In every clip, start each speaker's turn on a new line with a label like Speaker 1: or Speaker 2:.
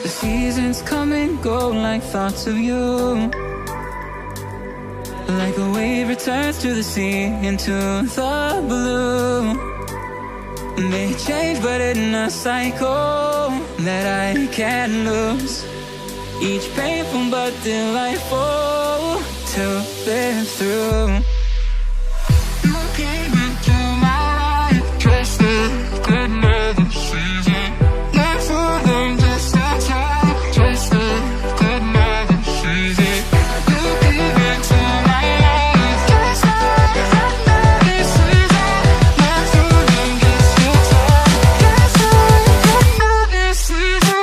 Speaker 1: The seasons come and go like thoughts of you. Like a wave returns to the sea into the blue. They change but in a cycle that I can't lose. Each painful but delightful to live through. You came into my life just like another season. Not for them, just a time, just like another season. You came into my life just like another season. Not for them, just a time, just like another season.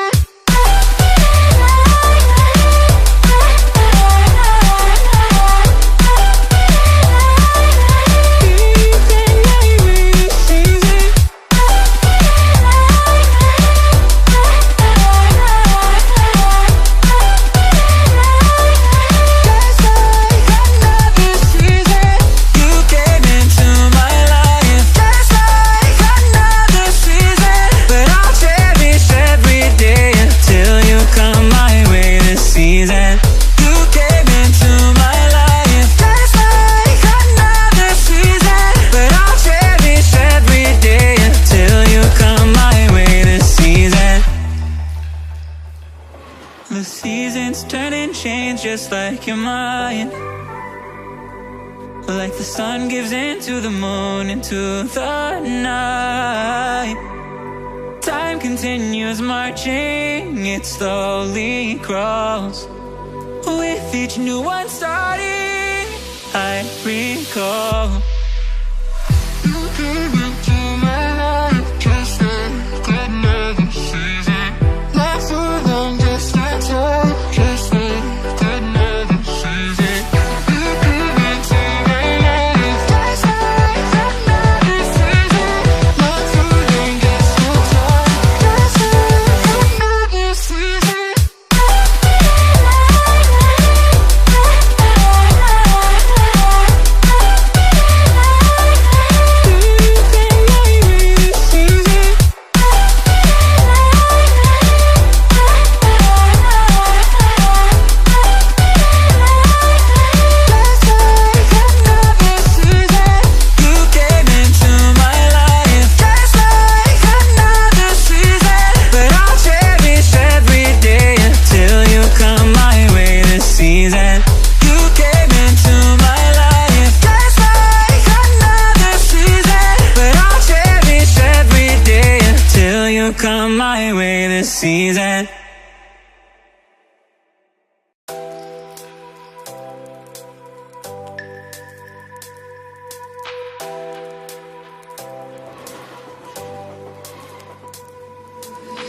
Speaker 1: The seasons turn and change just like your mind. Like the sun gives into the moon, into the night. Time continues marching, it slowly crawls. With each new one starting, I recall. You came into my life just like another season. Not for long, just a time, just like another season. You came into my life just like another season. Not for long, just a time, just like another season. Come my way this season.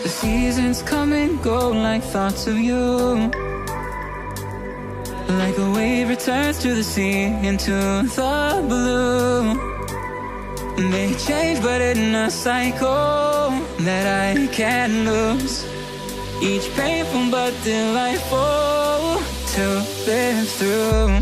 Speaker 1: The seasons come and go like thoughts of you. Like a wave returns to the sea into the blue. They change but in a cycle that I can't lose. Each painful but delightful to live through.